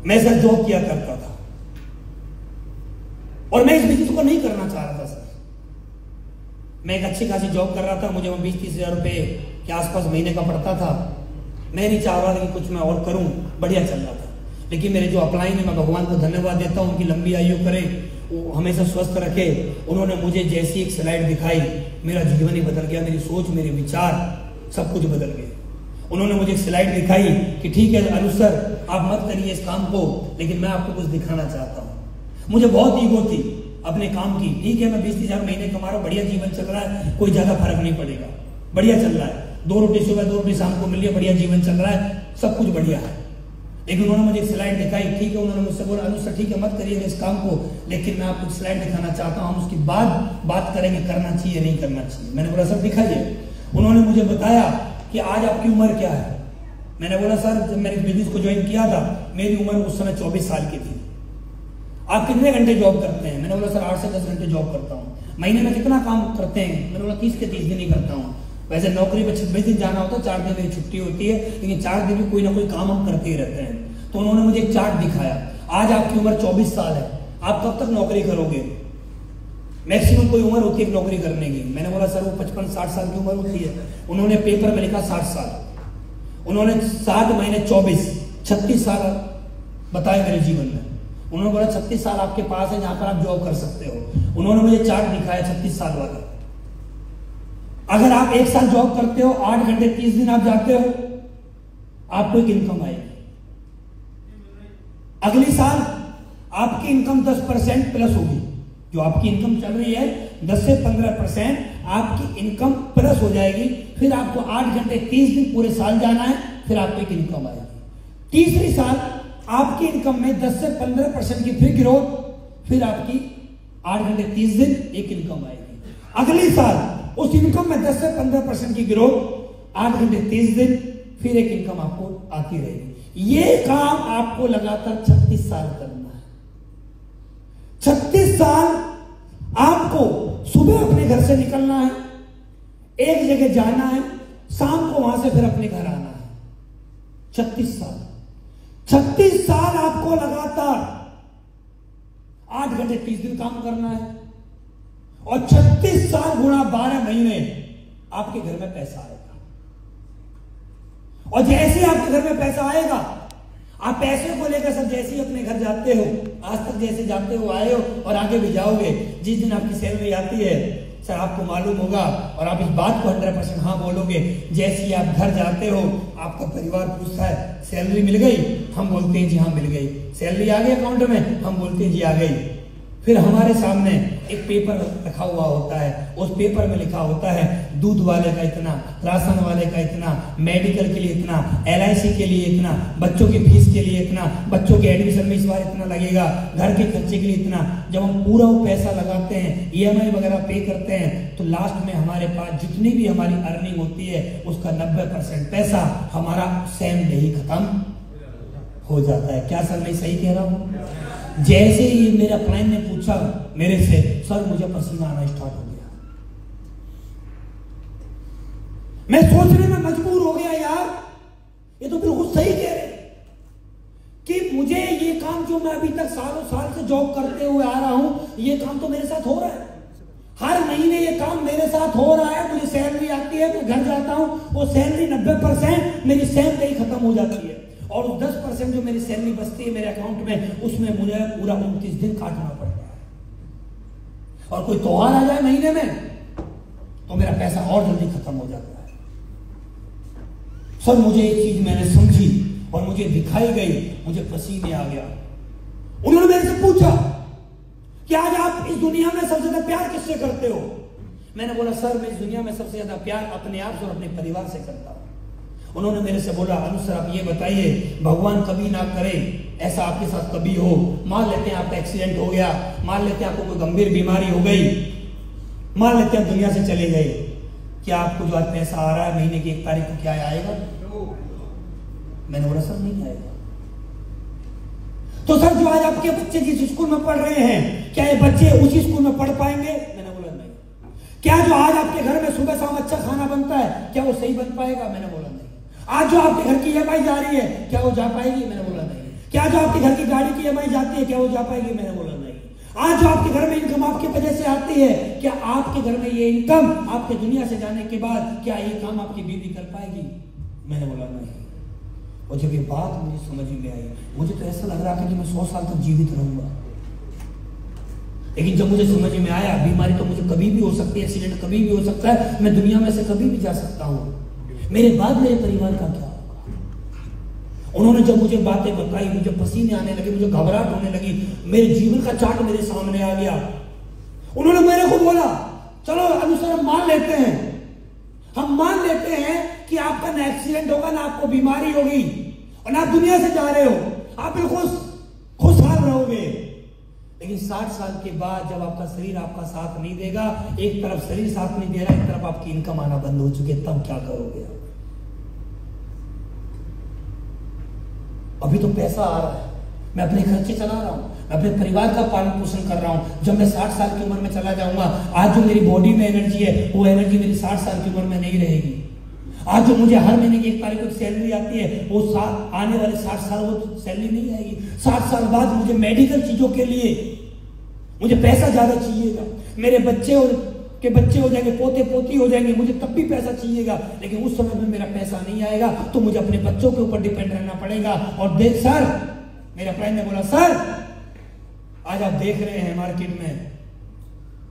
मैं sir job किया करता था और मैं इस बिजनेस को नहीं करना चाह रहा था सर। मैं एक अच्छी खासी जॉब कर रहा था, मुझे 20-30 हजार रुपए के आसपास महीने का पड़ता था। मैं नहीं चाह रहा था कि कुछ मैं और करूं, बढ़िया चल रहा था। लेकिन मेरे जो अपलाइन है, मैं भगवान को धन्यवाद देता हूं, उनकी लंबी आयु करे, वो हमेशा स्वस्थ रखे। उन्होंने मुझे जैसी एक स्लाइड दिखाई, मेरा जीवन ही बदल गया, मेरी सोच, मेरे विचार सब कुछ बदल गए। उन्होंने मुझे एक स्लाइड दिखाई कि ठीक है अनु सर, आप मत करिए इस काम को, लेकिन मैं आपको कुछ दिखाना चाहता हूं। मुझे बहुत ईगो थी अपने काम की। ठीक है, मैं 20-30 हजार महीने कमा रहा हूं, बढ़िया जीवन चल रहा है, कोई ज्यादा फर्क नहीं पड़ेगा, बढ़िया चल रहा है, 2 रोटी सुबह 2 रोटी शाम को मिल रही है, बढ़िया जीवन चल रहा है, सब कुछ बढ़िया है। लेकिन उन्होंने मुझे एक स्लाइड दिखाई। ठीक है, उन्होंने मुझसे बोला अनु सर ठीक है मत करिए इस काम को, लेकिन मैं आपको स्लाइड दिखाना चाहता हूं, हम उसकी बाद बात करेंगे करना चाहिए नहीं करना चाहिए। मैंने बोला सर दिखाइए। उन्होंने मुझे बताया कि आज आपकी उम्र क्या है। मैंने बोला सर जब मैंने इस बिजनेस को ज्वाइन किया था मेरी उम्र उस समय 24 साल की थी। आप कितने घंटे जॉब करते हैं? मैंने बोला सर 8 से 10 घंटे जॉब करता हूँ। महीने में कितना काम करते हैं? मैंने बोला 30 के 30 दिन ही करता हूँ। वैसे नौकरी पे 26 दिन जाना होता है, 4 दिन मेरी छुट्टी होती है, लेकिन 4 दिन में कोई ना कोई काम हम करते ही रहते हैं। तो उन्होंने मुझे एक चार्ट दिखाया, आज आपकी उम्र 24 साल है, आप कब तक नौकरी करोगे? मैक्सिमम कोई उम्र होती है नौकरी करने की। मैंने बोला सर वो 55-60 साल की उम्र होती है। उन्होंने पेपर में लिखा 60 साल। उन्होंने 7 महीने 36 साल बताए मेरे जीवन में। उन्होंने बोला 36 साल आपके पास है जहां पर आप जॉब कर सकते हो। उन्होंने मुझे चार्ट दिखाया 36 साल वाला। अगर आप 1 साल जॉब करते हो, 8 घंटे 30 दिन आप जाते हो, आपको एक इनकम आएगी। अगली साल आपकी इनकम 10% प्लस होगी। जो आपकी इनकम चल रही है 10 से 15% आपकी इनकम प्लस हो जाएगी। फिर आपको 8 घंटे 30 दिन पूरे साल जाना है, फिर आपको एक इनकम आएगी। तीसरी साल आपकी इनकम में 10 से 15% की फिर ग्रोथ, फिर आपकी 8 घंटे 30 दिन एक इनकम आएगी। अगली साल उस इनकम में 10 से 15% की ग्रोथ, 8 घंटे 30 दिन, फिर एक इनकम आपको आती रहेगी। ये काम आपको लगातार 36 साल करना है। 36 साल आपको सुबह अपने घर से निकलना है, एक जगह जाना है, शाम को वहां से फिर अपने घर आना है। 36 साल 36 साल आपको लगातार 8 घंटे 30 दिन काम करना है, और 36 साल गुणा 12 महीने आपके घर में पैसा आएगा। और जैसे आपके घर में पैसा आएगा, आप पैसे को लेकर सब जैसे ही अपने घर जाते हो, आज तक जैसे जाते हो आए हो और आगे भी जाओगे, जिस दिन आपकी सैलरी आती है सर आपको मालूम होगा, और आप इस बात को 100% हाँ बोलोगे, जैसे ही आप घर जाते हो आपका परिवार पूछता है सैलरी मिल गई, हम बोलते हैं जी हाँ मिल गई। सैलरी आ गई अकाउंट में, हम बोलते हैं जी आ गई। फिर हमारे सामने एक पेपर रखा हुआ होता है, उस पेपर में लिखा होता है दूध वाले का इतना, राशन वाले का इतना, मेडिकल के लिए इतना, LIC के लिए इतना, बच्चों की फीस के लिए इतना, बच्चों के एडमिशन में इस बार इतना लगेगा, घर के खर्चे के लिए इतना। जब हम पूरा वो पैसा लगाते हैं, EMI वगैरह पे करते हैं, तो लास्ट में हमारे पास जितनी भी हमारी अर्निंग होती है उसका 90% पैसा हमारा सेम डे ही खत्म हो जाता है। क्या सर मैं सही कह रहा हूं? जैसे ही मेरा क्लाइंट ने पूछा मेरे से, सर मुझे पसीना आना स्टार्ट हो गया, मैं सोचने में मजबूर हो गया, यार ये तो बिल्कुल सही कह रहे कि मुझे ये काम जो मैं अभी तक सालों साल से जॉब करते हुए आ रहा हूं, ये काम तो मेरे साथ हो रहा है। हर महीने ये काम मेरे साथ हो रहा है, मुझे सैलरी आती है, मैं घर जाता हूं, वो सैलरी 90% मेरी सैम पे ही खत्म हो जाती है, और 10% जो मेरी सैलरी बचती है मेरे अकाउंट में, उसमें मुझे पूरा 29 दिन काटना पड़ता है। और कोई त्योहार आ जाए महीने में तो मेरा पैसा और जल्दी खत्म हो जाता है। सर मुझे एक चीज मैंने समझी और मुझे दिखाई गई, मुझे पसीने आ गया। उन्होंने मेरे से पूछा कि आज आप इस दुनिया में सबसे ज्यादा प्यार किससे करते हो? मैंने बोला सर मैं इस दुनिया में सबसे ज्यादा प्यार अपने आप से और अपने परिवार से करता हूं। उन्होंने मेरे से बोला अनु सर आप ये बताइए, भगवान कभी ना करे ऐसा आपके साथ कभी हो, मान लेते हैं आपका एक्सीडेंट हो गया, मान लेते हैं आपको कोई गंभीर बीमारी हो गई, मान लेते हैं दुनिया से चले गए, क्या आपको जो आज पैसा आ रहा है महीने की 1 तारीख को क्या आएगा? मैंने बोला सर नहीं आएगा। तो सर जो आज आपके बच्चे जिस स्कूल में पढ़ रहे हैं, क्या ये बच्चे उसी स्कूल में पढ़ पाएंगे? मैंने बोला नहीं। क्या जो आज आपके घर में सुबह शाम अच्छा खाना बनता है, क्या वो सही बन पाएगा? मैंने बोला नहीं। आज जो आपके घर की EMI जा रही है, क्या वो जा पाएगी? मैंने बोला नहीं। क्या जो आपके घर की गाड़ी की EMI जाती है क्या वो जा पाएगी? मैंने बोला नहीं। आज जो आपके घर में इनकम आपकी वजह से आती है, क्या आपके घर में ये इनकम आपके दुनिया से जाने के बाद क्या ये काम आपकी बीवी कर पाएगी? मैंने बोला नहीं। और जब ये बात मुझे समझ में आई, मुझे तो ऐसा लग रहा था कि मैं 100 साल तक जीवित रहूंगा। लेकिन जब मुझे समझ में आया बीमारी तो मुझे कभी भी हो सकती है, एक्सीडेंट कभी भी हो सकता है, मैं दुनिया में से कभी भी जा सकता हूं, मेरे बाद मेरे परिवार का क्या होगा? उन्होंने जब मुझे बातें बताई, मुझे पसीने आने लगे, मुझे घबराहट होने लगी, मेरे जीवन का चार्ट मेरे सामने आ गया। उन्होंने मेरे को बोला चलो अनुसार हम मान लेते हैं, हम मान लेते हैं कि आपका ना एक्सीडेंट होगा, ना आपको बीमारी होगी, और ना आप दुनिया से जा रहे हो, आप बिल्कुल खुशहाल रहोगे। लेकिन 60 साल के बाद जब आपका शरीर आपका साथ नहीं देगा, एक तरफ शरीर साथ नहीं दे रहा, एक तरफ आपकी इनकम आना बंद हो चुकी है, तब क्या करोगे? अभी तो पैसा आ रहा है, मैं अपने खर्चे चला रहा हूं, मैं अपने परिवार का पालन पोषण कर रहा हूं। जब मैं 60 साल की उम्र में चला जाऊंगा, आज जो मेरी बॉडी में एनर्जी है वो एनर्जी मेरी 60 साल की उम्र में नहीं रहेगी। आज जो मुझे हर महीने की 1 तारीख को सैलरी आती है, वो आने वाले 60 साल वो सैलरी नहीं आएगी। 60 साल बाद मुझे मेडिकल चीजों के लिए मुझे पैसा ज्यादा चाहिएगा, मेरे बच्चे के बच्चे हो जाएंगे, पोते पोती हो जाएंगे, मुझे तब भी पैसा चाहिएगा। लेकिन उस समय में मेरा पैसा नहीं आएगा तो मुझे अपने बच्चों के ऊपर डिपेंड रहना पड़ेगा। और देख सर, मेरा फ्रेंड ने बोला सर आज आप देख रहे हैं मार्केट में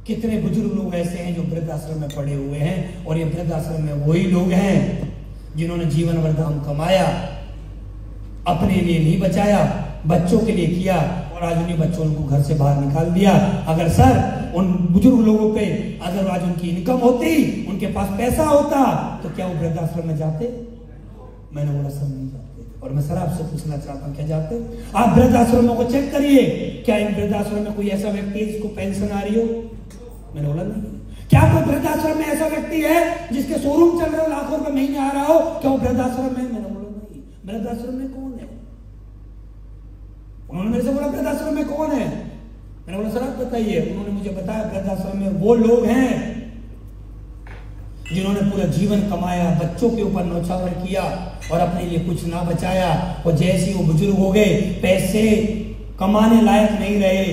कितने बुजुर्ग लोग ऐसे हैं जो वृद्धाश्रम में पड़े हुए हैं, और ये वृद्धाश्रम में वही लोग हैं जिन्होंने जीवन भर दाम कमाया, अपने लिए नहीं बचाया, बच्चों के लिए किया, और आज उन्हीं बच्चों को घर से बाहर निकाल दिया। अगर सर उन बुजुर्ग लोगों पे अगर आज उनकी इनकम होती, उनके पास पैसा होता, तो क्या वो वृद्धाश्रम में जाते? मैंने बोला सर नहीं जाते। और मैं सर आपसे पूछना चाहता हूं क्या जाते? आप वृद्धाश्रमों को चेक करिए, क्या इन वृद्धाश्रम में कोई ऐसा व्यक्ति है जिसको पेंशन आ रही हो? मैंने बोला नहीं। क्या कोई वृद्धाश्रम में ऐसा व्यक्ति है जिसके शोरूम चल रहे हो, लाखों रुपए महीने आ रहा हो, क्या वो वृद्धाश्रम में? मैंने बोला नहीं। वृद्धाश्रम में कौन है? उन्होंने मेरे से बोला वृद्धाश्रम में कौन है? मैंने बोला सर आप बताइए। उन्होंने मुझे बताया वृद्धाश्रम में वो लोग हैं जिन्होंने पूरा जीवन कमाया, बच्चों के ऊपर नौछावर किया और अपने लिए कुछ ना बचाया, और जैसे वो बुजुर्ग हो गए, पैसे कमाने लायक नहीं रहे,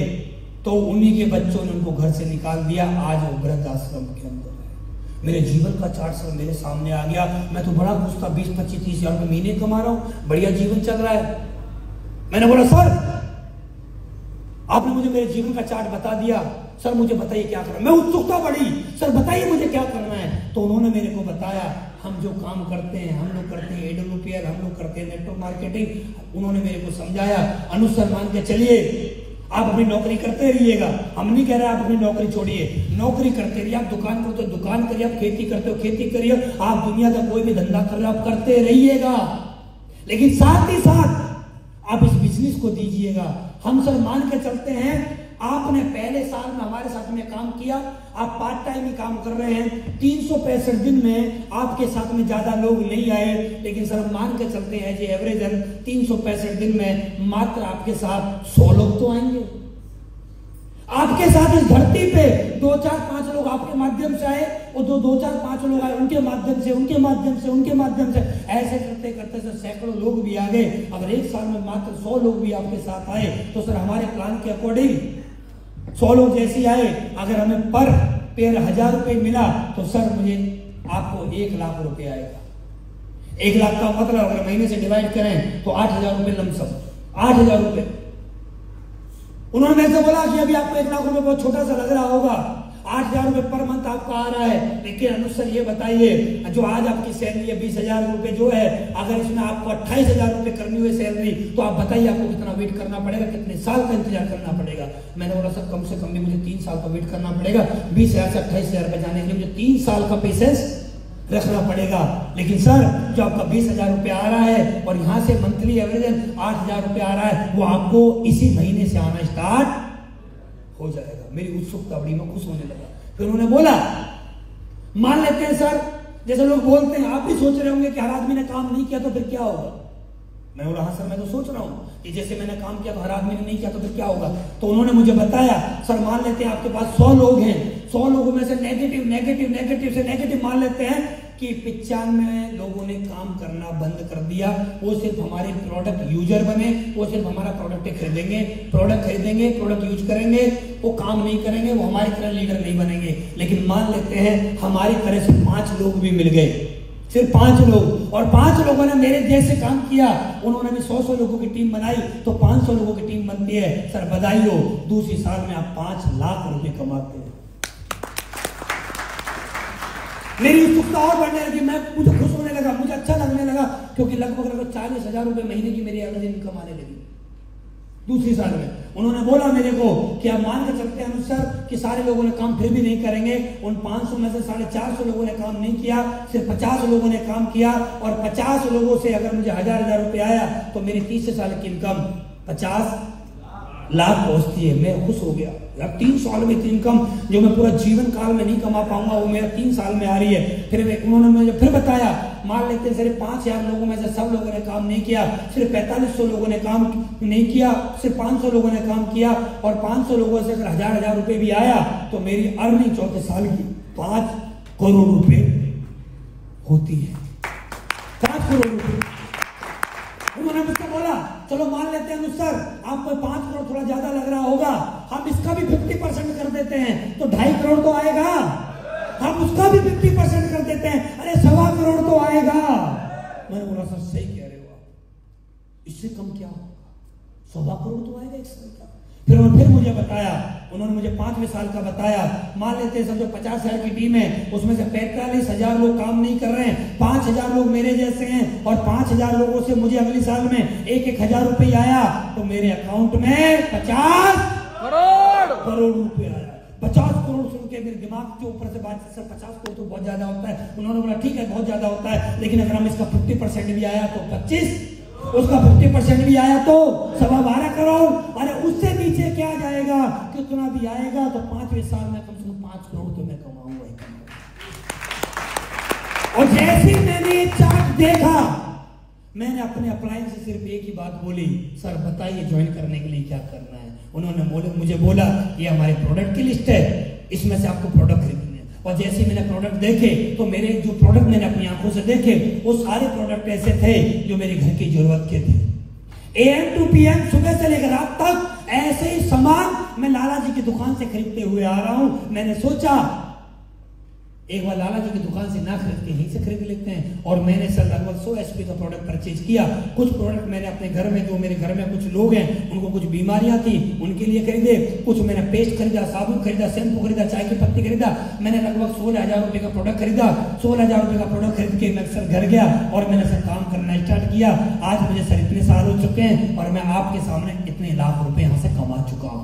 तो उन्हीं के बच्चों ने उनको घर से निकाल दिया। आज वो वृद्धाश्रम के अंदर है। मेरे जीवन का चार्ट सर मेरे सामने आ गया। मैं तो बड़ा खुश था, 20, 25, 30 हजार रुपए महीने कमा रहा हूं, बढ़िया जीवन चल रहा है। मैंने बोला सर आपने मुझे मेरे जीवन का चार्ट बता दिया, सर मुझे बताइए क्या करना है। मैं उत्सुकता बढ़ी, सर बताइए मुझे क्या करना है। तो उन्होंने मेरे को बताया हम जो काम करते हैं, हम लोग करते हैं AWPL, हम लोग करते हैं नेटवर्क मार्केटिंग। उन्होंने मेरे को समझाया अनुसार मान के चलिए, आप अपनी नौकरी करते रहिएगा, हम नहीं कह रहे आप अपनी नौकरी छोड़िए, नौकरी करते रहिए, आप दुकान करते हो दुकान करिए, आप खेती करते हो खेती करिए, आप दुनिया का कोई भी धंधा कर रहे हो आप करते रहिएगा, लेकिन साथ ही साथ आप इस बिजनेस को दीजिएगा। हम सर मान के चलते हैं आपने पहले साल में हमारे साथ में काम किया, आप पार्ट टाइम ही काम कर रहे हैं, 365 दिन में आपके साथ में ज्यादा लोग नहीं आए, लेकिन सर हम मान के चलते हैं जी एवरेजन 365 दिन में मात्र आपके साथ 100 लोग तो आएंगे। आपके साथ इस धरती पे 2, 4, 5 लोग आपके माध्यम से आए, और 2, 4, 5 लोग आए उनके माध्यम से, उनके माध्यम से, उनके माध्यम से, ऐसे करते करते सर सैकड़ों लोग भी आ गए। अगर एक साल में मात्र 100 लोग भी आपके साथ आए तो सर हमारे प्लान के अकॉर्डिंग 100 लोग जैसे आए, अगर हमें पर पेयर 1000 रुपए मिला तो सर मुझे आपको 1 लाख रुपए आएगा। 1 लाख का मतलब अगर महीने से डिवाइड करें तो 8000 रुपए लमसम, 8000 रुपए। उन्होंने मेरे से बोला कि अभी आपको 1 लाख रुपए बहुत छोटा सा लग रहा होगा, 8000 रुपए पर मंथ आपका आ रहा है, लेकिन अनुसार ये बताइए जो आज आपकी सैलरी है 20,000 रुपए जो है, अगर इसमें आपको 28,000 रुपए करनी हुई सैलरी, तो आप बताइए आपको कितना वेट करना पड़ेगा, कितने साल का इंतजार करना पड़ेगा। मैंने बोला सर कम से कम भी मुझे 3 साल का वेट करना पड़ेगा, 20,000 से 28,000 रुपए जाने के लिए मुझे 3 साल का पेशेंस रखना पड़ेगा। लेकिन सर जो आपका 20,000 रुपए आ रहा है और यहाँ से मंथली एवरेज 8,000 रुपए आ रहा है, वो आपको इसी महीने से आना स्टार्ट हो जाएगा। मेरी उत्सुकता बड़ी, मैं खुश होने लगा। फिर उन्होंने बोला मान लेते हैं सर, जैसे लोग बोलते हैं, आप भी सोच रहे होंगे कि हर आदमी ने काम नहीं किया तो फिर क्या होगा। मैं बोला हाँ सर मैं तो सोच रहा हूँ कि जैसे मैंने काम किया तो हर आदमी ने नहीं किया तो फिर क्या होगा। तो उन्होंने मुझे बताया सर मान लेते हैं आपके पास 100 लोग हैं, 100 लोगों में से नेगेटिव से नेगेटिव मान लेते हैं कि 95 लोगों ने काम करना बंद कर दिया। वो सिर्फ हमारे प्रोडक्ट यूजर बने, वो सिर्फ हमारा प्रोडक्ट खरीदेंगे, प्रोडक्ट यूज करेंगे, वो काम नहीं करेंगे, वो हमारी तरह लीडर नहीं बनेंगे। लेकिन मान लेते हैं हमारी तरह से 5 लोग भी मिल गए, सिर्फ 5 लोग, और 5 लोगों ने मेरे देश से काम किया, उन्होंने भी 100 लोगों की टीम बनाई, तो 500 लोगों की टीम बनती है। सर बधाई हो, दूसरी साल में आप 5 लाख रुपए कमाते हैं। मेरी उत्सुकता और बढ़ने लगी, मुझे खुश होने लगा, मुझे अच्छा लगने लगा, क्योंकि लगभग 40,000 रुपए महीने की मेरी एवरेज इनकम आने लगी दूसरी साल में। उन्होंने बोला मेरे को कि आप मान कर सकते हैं अनुसार कि सारे लोगों ने काम फिर भी नहीं करेंगे। उन 500 में से 450 लोगों ने काम नहीं किया, सिर्फ 50 लोगों ने काम किया, और 50 लोगों से अगर मुझे 1000 रुपए आया तो मेरी 30 साल की इनकम 50 लाख पहुंचती है। मैं खुश हो गया, 3 साल में इतनी इनकम जो मैं पूरा जीवन काल में नहीं कमा पाऊंगा, वो मेरा 3 साल में आ रही है। फिर उन्होंने मुझे फिर बताया, मान लेते हैं सिर्फ 5000 लोगों में से सब लोगों ने काम नहीं किया, सिर्फ 4500 लोगों ने काम नहीं किया, सिर्फ 500 लोगों ने काम किया, और 500 लोगों से अगर 1000 रुपए भी आया तो मेरी अर्निंग चौथे साल की 5 करोड़ रुपए होती है। 5 करोड़ रुपए। उन्होंने मुझसे बोला चलो मान लेते हैं सर आपको 5 करोड़ थोड़ा ज्यादा लग रहा होगा, हम इसका भी 50% कर देते हैं तो 2.5 करोड़ तो आएगा, हम उसका भी 50% कर देते हैं, अरे 1.25 करोड़ तो आएगा। मैंने बोला सर सही कह रहे हो आप, इससे कम क्या होगा, 1.25 करोड़ तो आएगा 1 साल का। फिर मुझे बताया, उन्होंने मुझे 5वें साल का बताया, मान लेते हैं समझो 50,000 की टीम है, उसमें से 45,000 लोग काम नहीं कर रहे हैं, 5,000 लोग मेरे जैसे हैं, और 5,000 लोगों से मुझे अगले साल में 1,000 रुपए आया तो मेरे अकाउंट में 50 करोड़ रुपए आया। 50 करोड़ सुन के मेरे दिमाग के ऊपर से बात, सर 50 करोड़ तो बहुत ज्यादा होता है। उन्होंने बोला ठीक है बहुत ज्यादा होता है, लेकिन अगर हम इसका 50% भी आया तो 25, उसका 50% भी आया तो 12.25 करोड़, अरे उससे नीचे क्या जाएगा, कितना भी आएगा तो 5वें साल में कम से कम 5 करोड़ तो मैं कमाऊंगा। और जैसे ही मैंने ये चार्ट देखा, मैंने अपने अप्लायंस से सिर्फ एक ही बात बोली, सर बताइए ज्वाइन करने के लिए क्या करना है। उन्होंने मुझे बोला ये हमारे प्रोडक्ट की लिस्ट है, इसमें से आपको प्रोडक्ट खरीदने। और जैसे ही मैंने प्रोडक्ट देखे तो मेरे जो प्रोडक्ट मैंने अपनी आंखों से देखे वो सारे प्रोडक्ट ऐसे थे जो मेरे घर की जरूरत के थे। AM to PM सुबह से लेकर रात तक ऐसे ही सामान मैं लाला जी की दुकान से खरीदते हुए आ रहा हूं। मैंने सोचा एक बार लाला जी की दुकान से ना खरीद के यहीं से खरीद लेते हैं, और मैंने सर लगभग 100 HP का प्रोडक्ट परचेज किया। कुछ प्रोडक्ट मैंने अपने घर में, जो मेरे घर में कुछ लोग हैं उनको कुछ बीमारियां थी उनके लिए खरीदे, कुछ मैंने पेस्ट खरीदा, साबुन खरीदा, शैम्पू खरीदा, चाय की पत्ती खरीदा। मैंने लगभग 16,000 रुपए का प्रोडक्ट खरीदा। 16,000 रुपए का प्रोडक्ट खरीद के मैं सर घर गया और मैंने सर काम करना स्टार्ट किया। आज मुझे सर इतने साल हो चुके हैं और मैं आपके सामने इतने लाख रुपए यहाँ से कमा चुका हूँ।